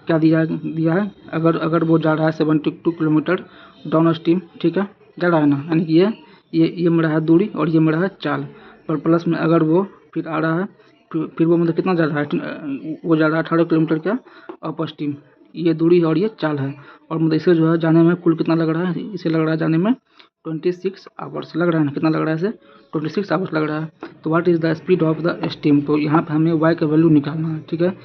Speaker 1: क्या दिया है अगर वो जा रहा है 72 किलोमीटर डाउन स्ट्रीम, ठीक है, जा रहा है ना, यानी कि ये मेरा है दूरी और ये मेरा है चाल, पर प्लस में अगर वो फिर आ रहा है, फिर वो मतलब कितना जा रहा है, वो जा रहा है 18 किलोमीटर क्या अप स्ट्रीम, ये दूरी और ये चाल है। और मतलब इसे जो है जाने में कुल कितना लग रहा है, इसे लग रहा है जाने में 26 आवर्स लग रहा है ना, कितना लग रहा है इसे 26 आवर्स लग रहा है। तो what is the speed of the steam. तो यहाँ पे हमें वाई का वैल्यू निकालना है, ठीक है।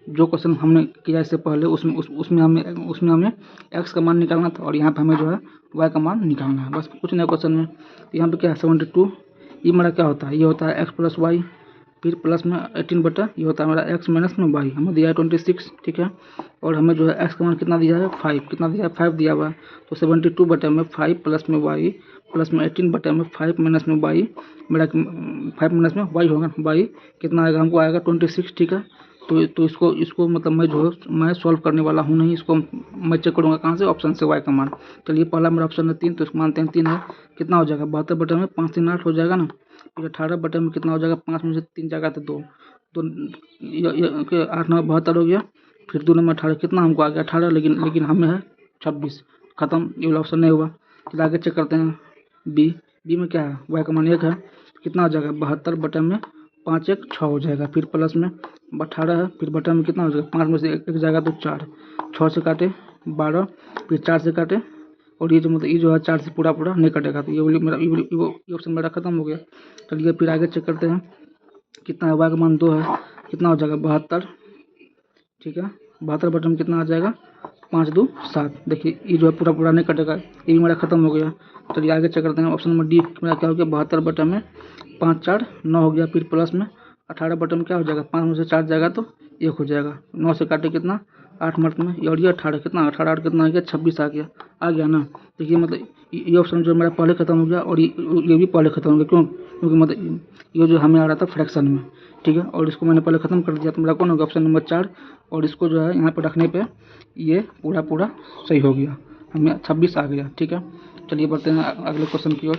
Speaker 1: जो क्वेश्चन हमने किया इससे पहले उसमें हमें एक्स का मान निकालना था, और यहाँ पे हमें जो है वाई का मान निकालना है, बस कुछ नया क्वेश्चन में। तो यहाँ पे क्या है 72, ये मेरा क्या होता है, ये होता है एक्स प्लस वाई, फिर प्लस में 18 बटा ये होता है हमारा x माइनस में y, हमें दिया है 26, ठीक है। और हमें जो है x का मान कितना दिया है 5, कितना दिया है 5 दिया हुआ है। तो 72 बटे में 5 प्लस में y प्लस में 18 बटे में 5 माइनस में y, मेरा 5 माइनस में y होगा, y कितना आएगा हमको आएगा 26, ठीक है। तो इसको मतलब मैं जो है मैं सॉल्व करने वाला हूँ नहीं, इसको मैं चेक करूँगा कहाँ से, ऑप्शन से y का मान। चलिए पहला मेरा ऑप्शन है 3, तो इसको मानते हैं 3 है, कितना हो जाएगा 72 बटे में 5 3 8 हो जाएगा ना। फिर 18 बटे में कितना हो जाएगा, 5 में से 3 जाएगा तो 2, तो 8 9 72 हो गया। फिर 2 में 18 कितना हमको आ गया 18, लेकिन हमें है 26, खत्म, ये वाला ऑप्शन नहीं हुआ। फिर आगे चेक करते हैं बी में क्या है, y का मान 1 है, कितना हो जाएगा 72 बटे में 5 1 6 हो जाएगा। फिर प्लस में 18 है, फिर बटे में कितना हो जाएगा 5 में से 1 जाएगा तो 4, 6 से काटे 12, फिर 4 से काटे, और ये जो मतलब ये जो है 4 से पूरा नहीं कटेगा, तो ये मेरा ये ऑप्शन मेरा खत्म हो गया। चलिए फिर आगे चेक करते हैं कितना है, y का मान 2 है, कितना हो जाएगा 72, ठीक है। 72 बटे में कितना आ जाएगा 5 2 7, देखिए ये जो है पूरा नहीं कटेगा, ये भी मेरा खत्म हो गया। चलिए आगे चेक करते हैं ऑप्शन नंबर डी, मेरा क्या हो गया 72 बटे में 5 4 9 हो गया। फिर प्लस में 18 बटे में क्या हो जाएगा 5 में से 4 जाएगा तो 1 हो जाएगा, 9 से काटे कितना 8 मर्द में, और ये 18 कितना 18 8 कितना आ गया 26 आ गया ना। देखिए मतलब ये ऑप्शन जो मेरा पहले खत्म हो गया, और ये भी पहले खत्म हो गया, क्योंकि मतलब ये जो हमें आ रहा था फ्रैक्शन में, ठीक है। और इसको मैंने पहले खत्म कर दिया, तो मेरा कौन होगा ऑप्शन नंबर 4, और इसको जो है यहाँ पर रखने पे ये पूरा सही हो गया, हमें 26 आ गया, ठीक है। चलिए बढ़ते हैं अगले क्वेश्चन की ओर।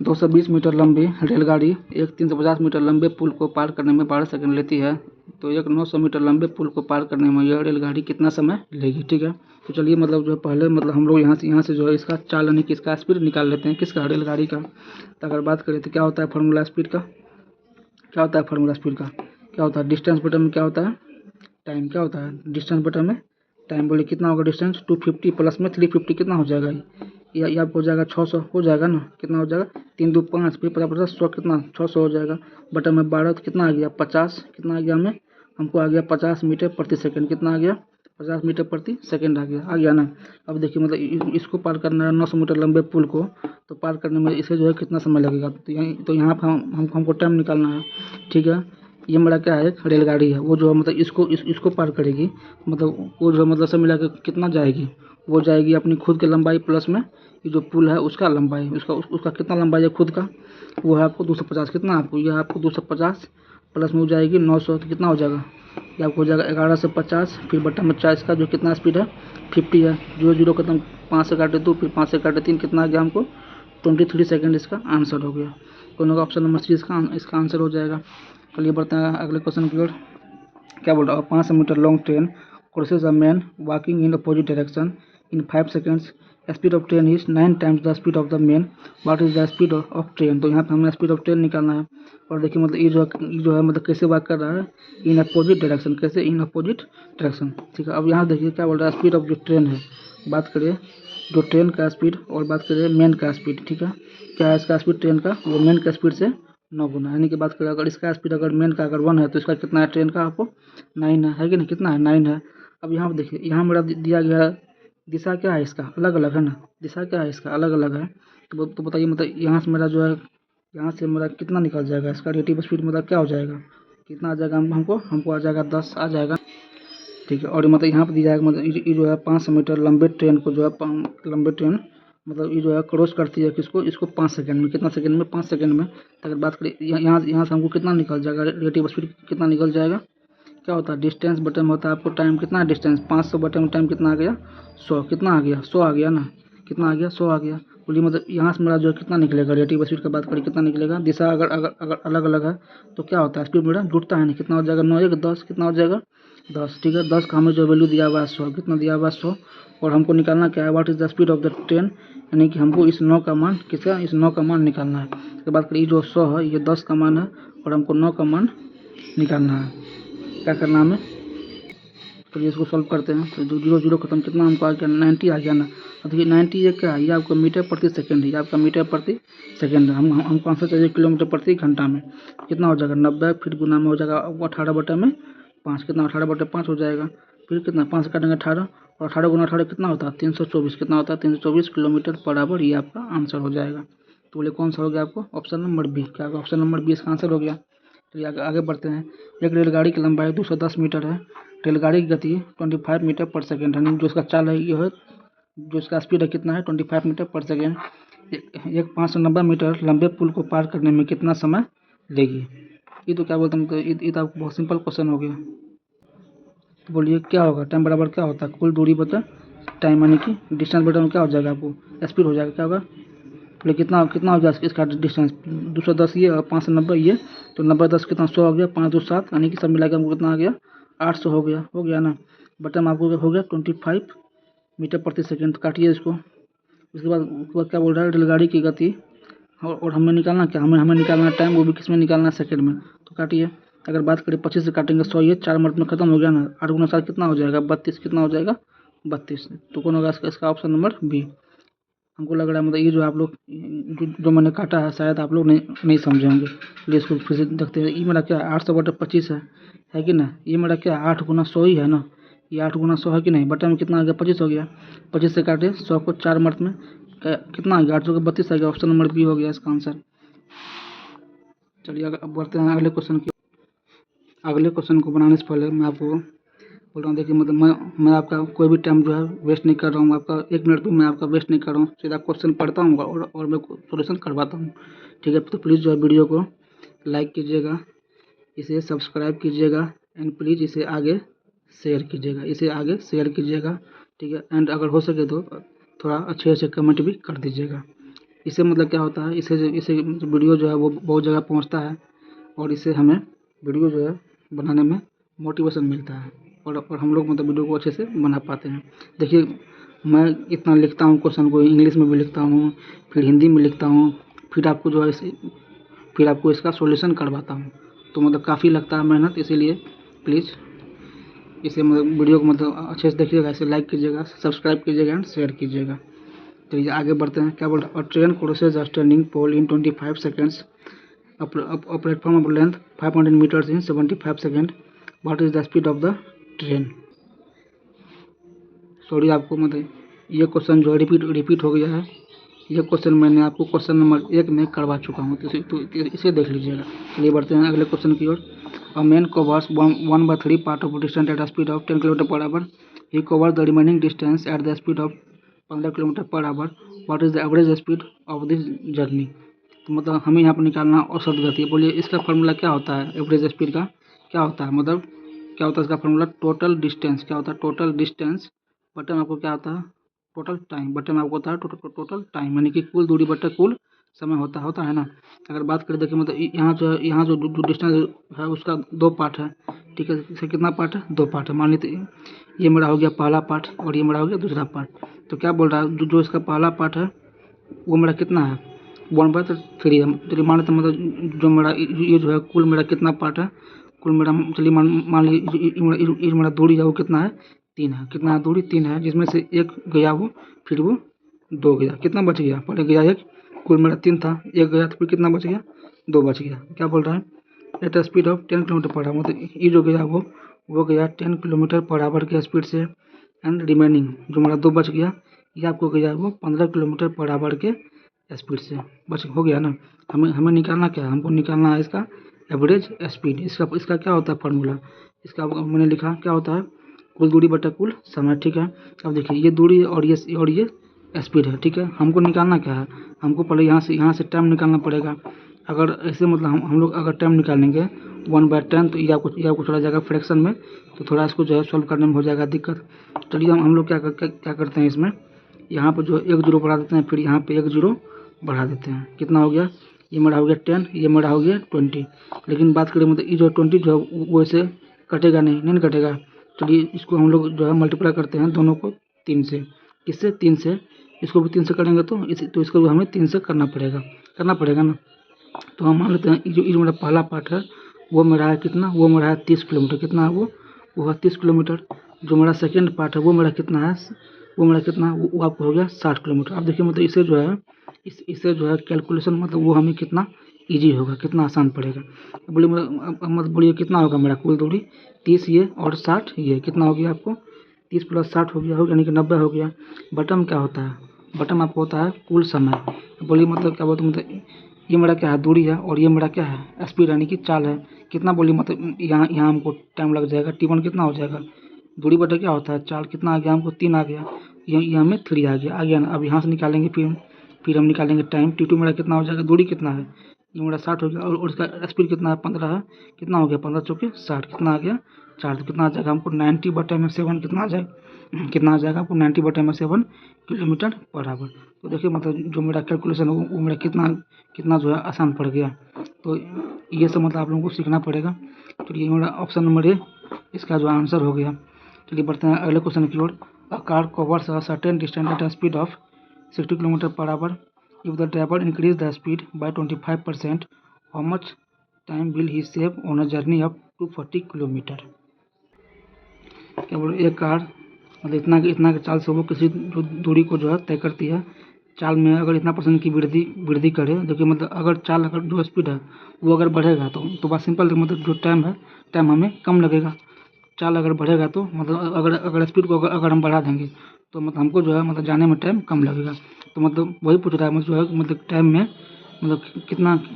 Speaker 1: 220 मीटर लंबी रेलगाड़ी एक 350 मीटर लंबे पुल को पार करने में 12 सेकंड लेती है, तो एक 900 मीटर लंबे पुल को पार करने में यह रेलगाड़ी कितना समय लेगी, ठीक है। तो चलिए मतलब जो है पहले मतलब हम लोग यहाँ से जो है इसका चाल यानी कि इसका स्पीड निकाल लेते हैं, किसका, रेलगाड़ी का। तो अगर बात करें तो क्या होता है फार्मूला स्पीड का, क्या होता है फार्मूला स्पीड का, क्या होता है डिस्टेंस बटे में क्या होता है टाइम, क्या होता है डिस्टेंस बटे में टाइम। बोले कितना होगा डिस्टेंस 250 प्लस में 350 कितना हो जाएगा, ये आपको हो जाएगा 600 हो जाएगा ना, कितना हो जाएगा 3 2 5, फिर 50 100 कितना 600 हो जाएगा, बटे में 12 तो कितना आ गया 50, कितना आ गया हमें, हमको आ गया 50 मीटर प्रति सेकंड, कितना आ गया 50 मीटर प्रति सेकंड आ गया ना। अब देखिए मतलब इसको पार करना है 900 मीटर लंबे पुल को, तो पार करने में इसे जो है कितना समय लगेगा, तो यहाँ पर हमको टाइम निकालना है, ठीक है। ये मेरा क्या है एक रेलगाड़ी है, वो जो है मतलब इसको पार करेगी, मतलब वो जो है मतलब सब मिला के कितना जाएगी, वो जाएगी अपनी खुद की लंबाई प्लस में ये जो पुल है उसका लंबाई, उसका कितना लंबाई है खुद का, वो है आपको 250, कितना आपको ये आपको 250 प्लस में हो जाएगी 900, तो कितना हो जाएगा ये आपको हो जाएगा 11 से 50, फिर बटा में 40 का जो कितना स्पीड है 50 है, 0 खत्म 5 से काटे 2, फिर 5 से काटे 3, कितना आ गया हमको 23 सेकेंड, इसका आंसर हो गया। दोनों का ऑप्शन नंबर सी इसका आंसर हो जाएगा। चलिए बढ़ते हैं अगले क्वेश्चन की ओर। क्या बोल रहा है 500 metre long train crosses a man walking in opposite direction in 5 seconds, speed of train is 9 times the speed of the man, what is the speed of train. तो यहाँ पे हमें स्पीड ऑफ ट्रेन निकालना है, और देखिए मतलब ये जो है मतलब कैसे वॉक कर रहा है इन अपोजिट डायरेक्शन, कैसे इन अपोजिट डायरेक्शन, ठीक है। अब यहाँ देखिए क्या बोल रहा है स्पीड ऑफ जो ट्रेन है, बात करिए जो ट्रेन का स्पीड और बात करिए मैन का स्पीड, ठीक है। क्या है इसका स्पीड ट्रेन का, वो मैन का स्पीड से 9 गुना, यानी कि बात करें अगर इसका स्पीड अगर मेन का अगर 1 है तो इसका कितना है ट्रेन का आपको 9 है कि नहीं, कितना है 9 है। अब यहाँ पर देखिए यहाँ मेरा दिया गया है दिशा क्या है इसका अलग अलग है ना, दिशा क्या है इसका अलग अलग है, तो बताइए मतलब यहाँ से मेरा जो है यहाँ से मेरा कितना निकल जाएगा, इसका रिलेटिव स्पीड मतलब क्या हो जाएगा, कितना आ जाएगा हमको आ जाएगा 10 आ जाएगा, ठीक है। और मतलब यहाँ पर दिया जाएगा मतलब ये जो है 500 मीटर लंबे ट्रेन को जो है लंबे ट्रेन मतलब ये जो है क्रॉस करती है किसको, इसको 5 सेकंड में, कितना सेकंड में 5 सेकंड में। तो अगर बात करें यहाँ से हमको कितना निकल जाएगा रिलेटिव स्पीड कितना निकल जाएगा, क्या होता है डिस्टेंस बटे में होता है आपको टाइम, कितना है डिस्टेंस 500 बटे में टाइम कितना आ गया 100, कितना आ गया 100 आ गया ना, कितना आ गया 100 आ गया। बोलिए मतलब यहाँ से मेरा जो है कितना निकलेगा रिलेटिव स्पीड की बात करें कितना निकलेगा, दिशा अगर अगर अगर अलग अलग है तो क्या होता है स्पीड मेरा जुड़ता है नहीं, कितना हो जाएगा 9 1 10, कितना हो जाएगा 10, ठीक है। 10 का हमें जो वैल्यू दिया हुआ है 100, कितना दिया हुआ है 100, और हमको निकालना क्या है what is the speed of the train, यानी कि हमको इस 9 का मान किसका, इस 9 का मान निकालना है। उसके बाद करिए जो 100 है ये 10 का मान है और हमको 9 का मान निकालना है, क्या करना है हमें। चलिए इसको सॉल्व करते हैं, तो जो 0 0 खत्म कितना हमको आ गया 90 आ गया ना। अब देखिए 90 ये क्या है, ये आपका मीटर प्रति सेकंड है, ये आपका मीटर प्रति सेकंड है, हमको आंसर चाहिए किलोमीटर प्रति घंटा में, कितना हो जाएगा 90, फिर गुना में हो जाएगा 18 बटे में 5, कितना 18 बटे 5 हो जाएगा, फिर कितना 5 से काटेंगे 18, और 18 गुना 18 कितना होता है 324, कितना होता है 324 किलोमीटर पर आवर, ये आपका आंसर हो जाएगा। तो बोले कौन सा हो गया आपको ऑप्शन नंबर बी। क्या होगा ऑप्शन नंबर बी इसका आंसर हो गया। चलिए आगे बढ़ते हैं। एक रेलगाड़ी की लंबाई 210 मीटर है। रेलगाड़ी की गति 25 मीटर पर सेकेंड है। जो इसका चाल है ये है, जो इसका स्पीड है कितना है 25 मीटर पर सेकेंड। एक 590 मीटर लंबे पुल को पार करने में कितना समय लेगी। ये तो क्या बोलते हैं, तो ये तो बहुत सिंपल क्वेश्चन हो गया। तो बोलिए क्या होगा, टाइम बराबर क्या होता है कुल दूरी बता टाइम, यानी कि डिस्टेंस बटा क्या हो जाएगा आपको स्पीड हो जाएगा। क्या होगा बोले कितना कितना हो जाएगा इसका डिस्टेंस 210 ये और 590 ये, तो 90 10 कितना 100 हो गया, 5 2 7, यानी कि सब मिला के हमको कितना आ गया 800 हो गया ना। बटन आपको हो गया 25 मीटर प्रति सेकेंड। काटिए इसको। उसके बाद क्या बोल रहा है रेलगाड़ी की गति और हमें निकालना क्या, हमें निकालना टाइम, वो भी किस में निकालना है सेकंड में। तो काटिए। अगर बात करें 25 से काटेंगे 100, ये 4 मिनट में खत्म हो गया ना। 8 गुना 7 कितना हो जाएगा 32, कितना हो जाएगा 32। तो कौन होगा इसका ऑप्शन नंबर बी। हमको लग रहा है मतलब ये जो आप लोग जो मैंने काटा है शायद आप लोग नहीं समझे होंगे। चलिए इसको फिर से देखते हैं। ये मेरा क्या है 800/25 है कि ना। ये मेरा क्या 8 गुना 100 ही है ना। ये 8 गुना 100 है कि नहीं। बटा में कितना आ गया 25 हो गया। 25 से काटे 100 को 4 मिनट में कितना आ गया 800 का 32 आ गया। ऑप्शन नंबर बी हो गया इसका आंसर। चलिए अब बढ़ते हैं अगले क्वेश्चन की। अगले क्वेश्चन को बनाने से पहले मैं आपको बोल रहा हूँ, देखिए मतलब मैं आपका कोई भी टाइम जो है वेस्ट नहीं कर रहा हूँ। आपका 1 मिनट भी मैं आपका वेस्ट नहीं कर रहा हूँ। सीधा क्वेश्चन पढ़ता हूँ और मैं सोल्यूशन करवाता हूँ। ठीक है, तो प्लीज़ जो है वीडियो को लाइक कीजिएगा, इसे सब्सक्राइब कीजिएगा एंड प्लीज़ इसे आगे शेयर कीजिएगा। ठीक है, एंड अगर हो सके तो थोड़ा अच्छे से कमेंट भी कर दीजिएगा। इससे मतलब क्या होता है, इससे वीडियो जो है वो बहुत जगह पहुंचता है और इससे हमें वीडियो जो है बनाने में मोटिवेशन मिलता है और हम लोग मतलब वीडियो को अच्छे से बना पाते हैं। देखिए मैं इतना लिखता हूँ क्वेश्चन को, इंग्लिश में भी लिखता हूँ, फिर हिंदी में लिखता हूँ, फिर आपको जो है फिर आपको इसका सॉल्यूशन करवाता हूँ। तो मतलब काफ़ी लगता है मेहनत, इसीलिए प्लीज़ इसे मतलब वीडियो को मतलब अच्छे से देखिएगा, इसे लाइक कीजिएगा, सब्सक्राइब कीजिएगा एंड शेयर कीजिएगा। तो ये आगे बढ़ते हैं। क्या बोल रहा है, train crosses a standing pole in 25 seconds, a platform of length 500 meters in 75 seconds. What is the speed of the train? Sorry आपको मतलब ये क्वेश्चन जो है रिपीट हो गया है। ये क्वेश्चन मैंने आपको क्वेश्चन नंबर 1 में करवा चुका हूँ, तो इसे देख लीजिएगा। चलिए बढ़ते हैं अगले क्वेश्चन की ओर। A man covers 1/3 part of distance at the speed of 10 kilometre per hour. He covers the remaining distance at the speed of 15 kilometre per hour. What is the average speed of this journey. तो मतलब हमें यहाँ पर निकालना औसत गति। बोलिए इसका फार्मूला क्या होता है, एवरेज स्पीड का क्या होता है, मतलब क्या होता है इसका फार्मूला टोटल डिस्टेंस। क्या होता है टोटल डिस्टेंस बटन आपको क्या होता है टोटल टाइम। बटन आपको होता है टोटल टाइम, यानी कि कुल दूरी बटा कुल समय होता है ना। अगर बात करें देखिए मतलब यहाँ जो डिस्टेंस है उसका 2 पार्ट है। ठीक है, इसका कितना पार्ट है 2 पार्ट है। मान लीजिए ये मेरा हो गया पहला पार्ट और ये मेरा हो गया दूसरा पार्ट। तो क्या बोल रहा है जो इसका पहला पार्ट है वो मेरा कितना है 1/3 है। चलिए मान लेते मतलब जो मेरा ये जो है कुल मेरा कितना पार्ट है, कुल मेरा चलिए मान लीजिए ये मेरा दूरी है वो कितना है 3 है। कितना है दूरी 3 है, जिसमें से 1 गया वो फिर वो 2 गया। कितना बच गया, पहले गया 1, कुल मेरा 3 था, 1 गया तो फिर कितना बच गया 2 बच गया। क्या बोल रहा है at speed of 10 kilometre per hour, मतलब ये जो गया वो गया 10 किलोमीटर पर आवर के स्पीड से। एंड रिमेनिंग जो मेरा 2 बच गया ये आपको गया वो 15 किलोमीटर पर आवर के स्पीड से बच हो गया ना। हमें निकालना क्या है, हमको निकालना है इसका एवरेज स्पीड। इसका क्या होता है फार्मूला, इसका मैंने लिखा क्या होता है कुल दूरी बटा कुल समय। ठीक है, अब देखिए ये दूरी और ये स्पीड है। ठीक है, हमको निकालना क्या है, हमको पहले यहाँ से टाइम निकालना पड़ेगा। अगर ऐसे मतलब हम लोग अगर टाइम निकालेंगे 1/10 तो ये आपको चला जाएगा फ्रैक्शन में, तो थोड़ा इसको जो है सॉल्व करने में हो जाएगा दिक्कत। चलिए हम लोग क्या करते हैं इसमें, यहाँ पर जो 1 जीरो बढ़ा देते हैं, फिर यहाँ पे 1 जीरो बढ़ा देते हैं। कितना हो गया, ये मेरा हो गया 10, ये मेरा हो गया 20। लेकिन बात करें मतलब ये जो 20 जो है वो ऐसे कटेगा नहीं कटेगा। चलिए इसको हम लोग जो है मल्टीप्लाई करते हैं दोनों को 3 से। किससे 3 से, इसको भी 3 से करेंगे तो इसको भी हमें 3 से करना पड़ेगा ना। तो हम मान लेते हैं ये मेरा पहला पार्ट है वो मेरा है कितना, वो मेरा है 30 किलोमीटर। कितना है वो है 30 किलोमीटर। जो मेरा सेकेंड पार्ट है वो मेरा कितना है, वो मेरा कितना वो आपको हो गया 60 किलोमीटर। अब देखिए मतलब इसे जो है कैलकुलेशन मतलब वो हमें कितना ईजी होगा, कितना आसान पड़ेगा। बोलिए मतलब बोलिए कितना होगा मेरा कुल दूरी 30 ये और 60 ये, कितना हो गया आपको 30 + 60 हो गया यानी कि 90 हो गया। बटन क्या होता है, बटन आपको होता है कुल समय। बोलिए मतलब क्या बोलते मतलब ये मेरा क्या है दूरी है और ये मेरा क्या है स्पीड यानी कि चाल है। कितना बोलिए मतलब यहाँ हमको टाइम लग जाएगा T1 कितना हो जाएगा दूरी बटे क्या होता है चाल कितना आ गया हमको 3 आ गया ये हमें 3 आ गया ना। अब यहाँ से निकालेंगे फिर हम निकालेंगे टाइम T2 मेरा कितना हो जाएगा दूरी कितना है ये मेरा 60 हो गया और उसका स्पीड कितना है 15 है कितना हो गया 15 चौके 60 कितना आ गया 4 तो कितना आ जाएगा हमको 90/7 कितना आ जाएगा आपको 90/7 किलोमीटर पर आवर। तो देखिए मतलब जो मेरा कैलकुलेशन है वो मेरा कितना जो है आसान पड़ गया। तो ये सब मतलब आप लोगों को सीखना पड़ेगा। तो ये मेरा ऑप्शन नंबर ए इसका जो आंसर हो गया। चलिए बढ़ते हैं अगले क्वेश्चन की ओर। A car covers a certain distance at a speed of 60 kilometre per hour if the driver increase the speed by 25% how much time will he save on a journey of 240 kilometre. क्या बोल एक car मतलब इतना के चाल से वो किसी दूरी को जो है तय करती है। चाल में अगर इतना % की वृद्धि करे देखिए मतलब अगर जो स्पीड है वो अगर बढ़ेगा तो बात सिंपल है मतलब जो टाइम हमें कम लगेगा। चाल अगर बढ़ेगा तो मतलब अगर स्पीड को अगर हम बढ़ा देंगे तो मतलब हमको जो है मतलब जाने में टाइम कम लगेगा। तो मतलब वही पूछ रहा है मतलब जो है मतलब टाइम में मतलब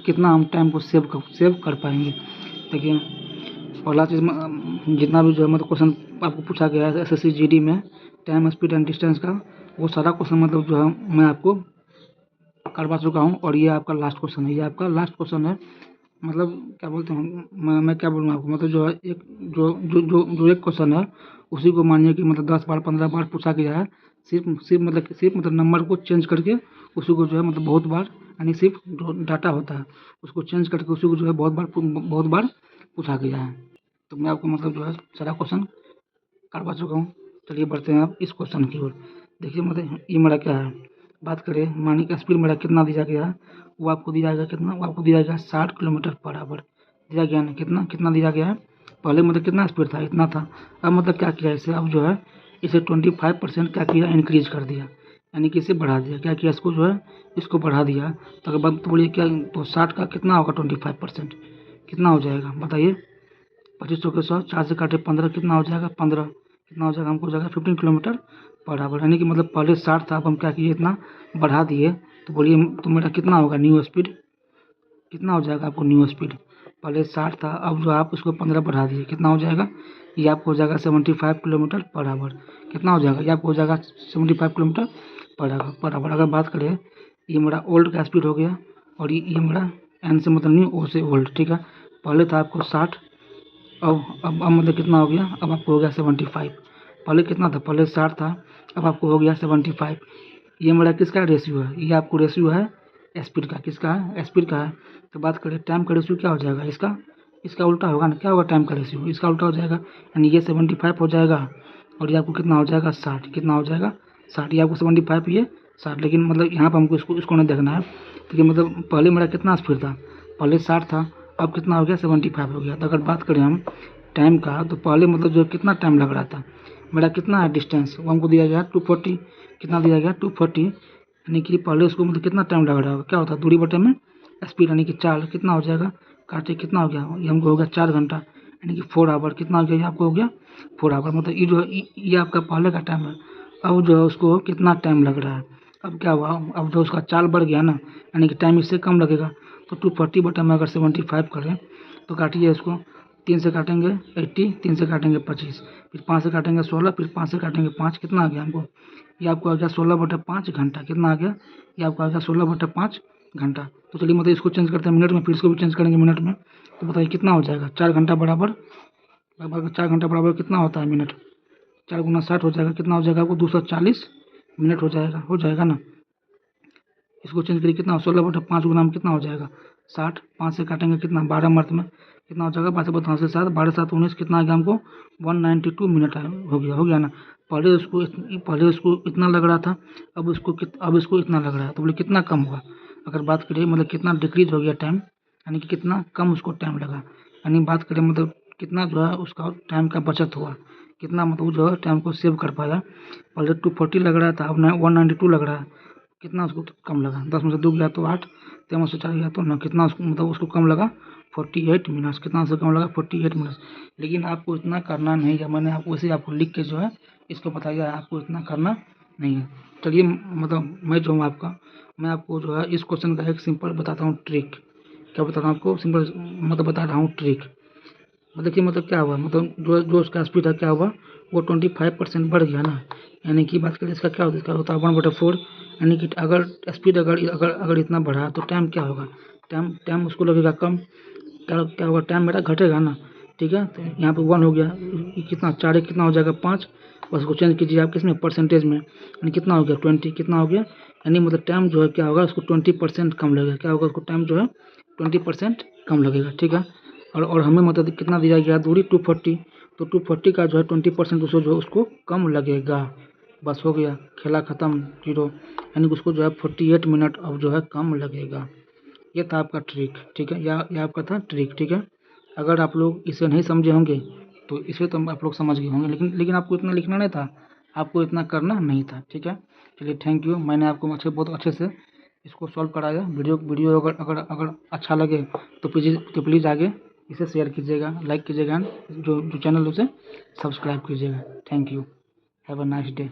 Speaker 1: कितना हम टाइम को सेव कर पाएंगे। देखिए पहला चीज़ जितना भी जो है मतलब क्वेश्चन आपको पूछा गया है SSC GD में टाइम स्पीड एंड डिस्टेंस का वो सारा क्वेश्चन मतलब जो है मैं आपको करवा चुका हूँ और ये आपका लास्ट क्वेश्चन है। ये आपका लास्ट क्वेश्चन है मतलब क्या बोलते हैं मैं क्या बोलूँ आपको मतलब जो है एक जो एक क्वेश्चन है उसी को मानिए कि मतलब 10 बार 15 बार पूछा गया है। सिर्फ मतलब नंबर को चेंज करके उसी को जो है मतलब बहुत बार यानी सिर्फ जो डाटा होता है उसको चेंज करके उसी को जो है बहुत बार पूछा गया है। तो मैं आपको मतलब जो है सारा क्वेश्चन करवा चुका हूँ। चलिए बढ़ते हैं आप इस क्वेश्चन की ओर। देखिए मतलब ये मेरा क्या है बात करें मानिए कि स्पीड मेरा कितना दिया गया है वो आपको दिया गया कितना वो आपको दिया गया 60 किलोमीटर पर आवर दिया गया ना कितना दिया गया है। पहले मतलब कितना स्पीड था इतना था। अब मतलब क्या किया इसे अब जो है इसे 25% क्या किया इंक्रीज कर दिया यानी कि इसे बढ़ा दिया क्या किया इसको जो है इसको बढ़ा दिया। तो अगर बात बोलिए क्या तो 60 का कितना होगा 25% कितना हो जाएगा बताइए 25 चौके 100 4 से काटे 15 कितना हो जाएगा 15 कितना हो जाएगा हमको हो जाएगा 15 किलोमीटर पर आवर यानी कि मतलब पहले 60 था अब हम क्या किए इतना बढ़ा दिए। तो बोलिए तो मेरा कितना होगा न्यू स्पीड कितना हो जाएगा आपको न्यू स्पीड पहले 60 था अब जो आप उसको 15 बढ़ा दिए कितना हो जाएगा ये आपको हो जाएगा 75 किलोमीटर पर आवर कितना हो जाएगा ये आपको हो जाएगा 75 किलोमीटर पर आवर। अगर बात करें ये मेरा ओल्ड का स्पीड हो गया और ये मेरा एन से मतलब न्यू ओ से ओल्ड ठीक है। पहले था आपको 60 अब मतलब कितना हो गया अब आपको हो गया 75। पहले कितना था पहले 60 था अब आपको हो गया 75। ये मेरा किसका रेशियो है ये आपको रेशियो है स्पीड का किसका है स्पीड का है। तो बात करें टाइम का रेशियो क्या हो जाएगा इसका उल्टा होगा ना क्या होगा टाइम का रेशियो इसका उल्टा हो जाएगा यानी ये 75 हो जाएगा और ये आपको कितना हो जाएगा 60 कितना हो जाएगा 60 ये आपको 75 ये 60 लेकिन मतलब यहाँ पर हमको इसको नहीं देखना है। देखिए मतलब पहले मेरा कितना स्पीड था पहले 60 था अब कितना हो गया 75 हो गया। तो अगर बात करें हम टाइम का तो पहले मतलब जो कितना टाइम लग रहा था मेरा कितना है डिस्टेंस वो हमको दिया गया 240 कितना दिया गया 240 यानी कि पहले उसको मतलब कितना टाइम लग रहा होगा क्या होता है दूरी बटे में स्पीड यानी कि चाल कितना हो जाएगा काटे कितना हो गया ये हमको हो गया 4 घंटा यानी कि 4 आवर कितना हो गया ये आपको हो गया 4 आवर मतलब ये जो है ये आपका पहले का टाइम है। अब जो है उसको कितना टाइम लग रहा है अब क्या हुआ अब जो उसका चाल बढ़ गया ना यानी कि टाइम इससे कम लगेगा। तो 240 बटा में अगर 75 करें तो काटिए इसको 3 से काटेंगे 80 3 से काटेंगे 25 फिर 5 से काटेंगे 16 फिर 5 से काटेंगे 5 कितना आ गया हमको ये आपको आ गया 16/5 घंटा कितना आ गया ये आपको आ गया 16/5 घंटा। तो चलिए मतलब इसको चेंज करते हैं मिनट में फिर इसको भी चेंज करेंगे मिनट में। तो बताइए कितना हो जाएगा 4 घंटा बराबर लगभग 4 घंटा बराबर कितना होता है मिनट 4 गुना 60 हो जाएगा कितना हो जाएगा आपको 240 मिनट हो जाएगा ना। इसको चेंज करिए कितना 16/5 गुना में कितना हो जाएगा 60 5 से काटेंगे कितना 12 मर्द में कितना हो जाएगा 5 से 7 12 7 19 कितना आ गया हमको 192 मिनट हो गया ना। पहले उसको इतना लग रहा था अब इसको इतना लग रहा है तो बोले कितना कम हुआ। अगर बात करिए मतलब कितना डिक्रीज हो गया टाइम यानी कि कितना कम उसको टाइम लगा यानी बात करें मतलब कितना जो है उसका टाइम का बचत हुआ कितना मतलब जो है टाइम को सेव कर पाया। पहले 240 लग रहा था अब 192 लग रहा है कितना उसको कम लगा 10 में से 2 गया तो 8 3 में से 4 गया तो 9 कितना उसको मतलब उसको कम लगा 48 मिनट्स कितना उसको कम लगा 48 मिनट्स। लेकिन आपको इतना करना नहीं है मैंने आपको इसे आपको लिख के जो है इसको बताया है आपको इतना करना नहीं है। चलिए मतलब मैं जो हूँ आपका, मैं आपको जो है इस क्वेश्चन का एक सिंपल बताता हूँ ट्रिक। क्या बता रहा हूँ आपको? सिंपल मतलब बता रहा हूँ ट्रिक। देखिए मतलब क्या हुआ, मतलब जो उसका स्पीड है क्या हुआ, वो 25% बढ़ गया ना। यानी कि बात करें इसका क्या होता है, इसका होता है 1/4। यानी कि अगर स्पीड अगर इतना बढ़ा तो टाइम क्या होगा, टाइम उसको लगेगा कम। क्या होगा, टाइम मेरा घटेगा ना। ठीक है, तो यहाँ पे 1 हो गया, ये कितना 4 एक कितना हो जाएगा 5। बस उसको चेंज कीजिए आप किसमें, परसेंटेज में। यानी कितना हो गया 20, कितना हो गया, यानी मतलब टाइम जो है क्या होगा उसको 20% कम लगेगा। क्या होगा, उसको टाइम जो है 20% कम लगेगा। ठीक है, और हमें मतलब कितना दिया गया दूरी 240, तो 240 का जो है 20% उसको जो उसको कम लगेगा। बस हो गया, खेला ख़त्म, 0। यानी कि उसको जो है 48 मिनट अब जो है कम लगेगा। ये था आपका ट्रिक। ठीक है, या आपका था ट्रिक। ठीक है, अगर आप लोग इसे नहीं समझे होंगे तो इसे तो आप लोग समझ गए होंगे, लेकिन आपको इतना लिखना नहीं था, आपको इतना करना नहीं था। ठीक है, चलिए थैंक यू। मैंने आपको बहुत अच्छे से इसको सॉल्व कराया। वीडियो अगर अगर अगर अच्छा लगे तो प्लीज़ आगे इसे शेयर कीजिएगा, लाइक कीजिएगा, जो चैनल उसे सब्सक्राइब कीजिएगा। Thank you, have a nice day.